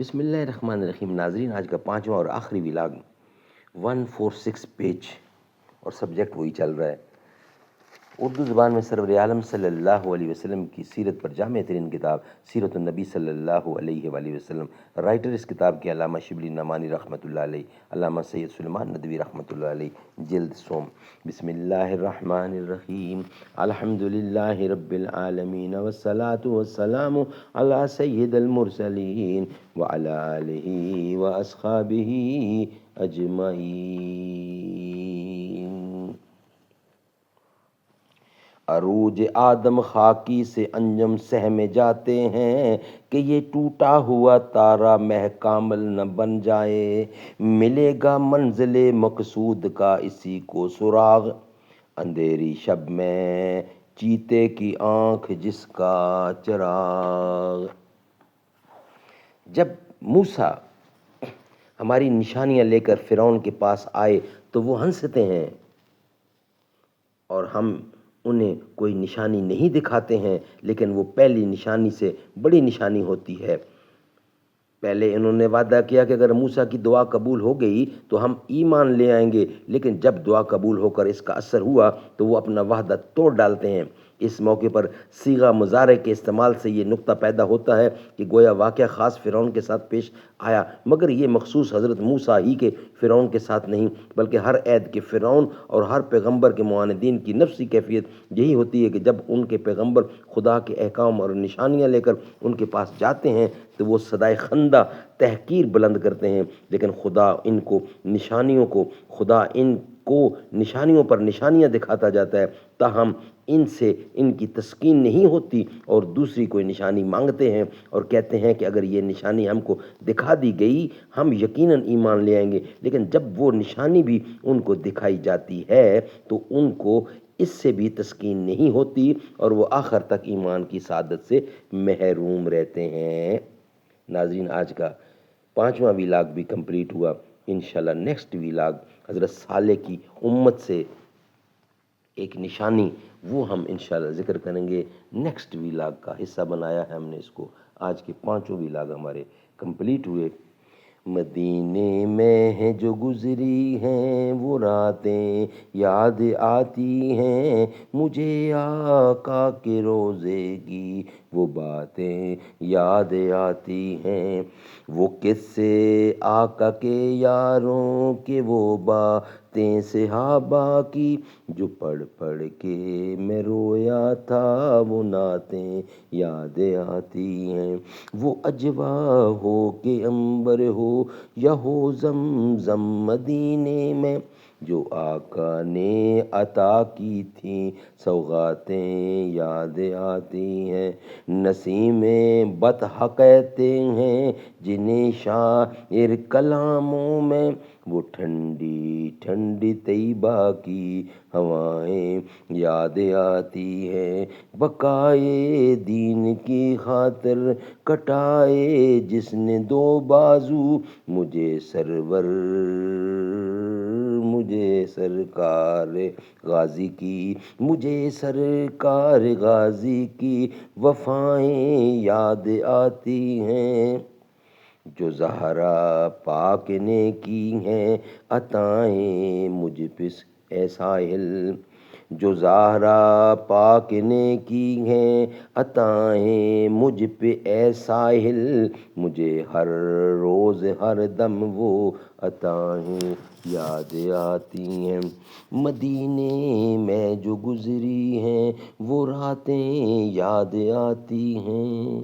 بسم اللہ الرحمن الرحیم. ناظرین، آج کا پانچواں اور آخری ولاگ 146 پیج اور سبجیکٹ وہی چل رہا ہے. اردو زبان میں سرور عالم صلی اللہ علیہ وسلم کی سیرت پر جامع ترین کتاب سیرت النبی صلی اللہ علیہ وآلہ وسلم. رائٹر اس کتاب کے علامہ شبلی نعمانی رحمۃ اللہ علیہ، علامہ سید سلیمان ندوی رحمۃ اللہ علیہ. جلد سوم. بسم اللہ الرحمن الرحیم. الحمد للہ رب العالمین والصلاة والسلام علی سید المرسلین وعلی آلہ واصحابہ اجمعین. عروج آدم خاکی سے انجم سہمے جاتے ہیں کہ یہ ٹوٹا ہوا تارا مہ کامل نہ بن جائے. ملے گا منزل مقصود کا اسی کو سراغ، اندھیری شب میں چیتے کی آنکھ جس کا چراغ. جب موسیٰ ہماری نشانیاں لے کر فرعون کے پاس آئے تو وہ ہنستے ہیں اور ہم انہیں کوئی نشانی نہیں دکھاتے ہیں، لیکن وہ پہلی نشانی سے بڑی نشانی ہوتی ہے. پہلے انہوں نے وعدہ کیا کہ اگر موسیٰ کی دعا قبول ہو گئی تو ہم ایمان لے آئیں گے، لیکن جب دعا قبول ہو کر اس کا اثر ہوا تو وہ اپنا وعدہ توڑ ڈالتے ہیں. اس موقع پر صیغہ مضارع کے استعمال سے یہ نقطہ پیدا ہوتا ہے کہ گویا واقعہ خاص فرعون کے ساتھ پیش آیا، مگر یہ مخصوص حضرت موسیٰ ہی کے فرعون کے ساتھ نہیں، بلکہ ہر عہد کے فرعون اور ہر پیغمبر کے معاندین کی نفسی کیفیت یہی ہوتی ہے کہ جب ان کے پیغمبر خدا کے احکام اور نشانیاں لے کر ان کے پاس جاتے ہیں تو وہ صدائے خندہ تحقیر بلند کرتے ہیں، لیکن خدا ان کو نشانیوں پر نشانیاں دکھاتا جاتا ہے. تاہم ان سے ان کی تسکین نہیں ہوتی اور دوسری کوئی نشانی مانگتے ہیں اور کہتے ہیں کہ اگر یہ نشانی ہم کو دکھا دی گئی ہم یقیناً ایمان لے آئیں گے. لیکن جب وہ نشانی بھی ان کو دکھائی جاتی ہے تو ان کو اس سے بھی تسکین نہیں ہوتی اور وہ آخر تک ایمان کی سعادت سے محروم رہتے ہیں. ناظرین، آج کا پانچواں ولاگ بھی کمپلیٹ ہوا. انشاءاللہ نیکسٹ ولاگ حضرت صالح کی امت سے ایک نشانی وہ ہم انشاءاللہ ذکر کریں گے. نیکسٹ ولاگ کا حصہ بنایا ہے ہم نے اس کو. آج کے پانچوں ولاگ ہمارے کمپلیٹ ہوئے. مدینے میں ہیں جو گزری ہیں وہ راتیں یاد آتی ہیں مجھے، آقا کے روضے کی وہ باتیں یاد آتی ہیں. وہ قصے آقا کے یاروں کے، وہ باتیں صحابہ کی جو پڑھ پڑھ کے میں رویا تھا وہ نعتیں یاد آتی ہیں. وہ اجوا ہو کہ عنبر ہو یا ہو زمزم مدینے میں، جو آقا نے عطا کی تھیں سوغاتیں یاد آتی ہیں. نسیم بطحہ کہتے ہیں جنہیں شاعر کلاموں میں، وہ ٹھنڈی ٹھنڈی طیبہ کی ہوائیں یاد آتی ہیں. بقائے دین کی خاطر کٹائے جس نے دو بازو، مجھے سرکار غازی کی وفائیں یاد آتی ہیں. جو زہرا پاک نے کی ہیں عطائیں مجھ پہ اے ساحل، جو زہرا پاک نے کی ہیں عطائیں مجھ پہ اے ساحل، مجھے ہر روز ہر دم وہ عطائیں یاد آتی ہیں. مدینے میں جو گزری ہیں وہ راتیں یاد آتی ہیں.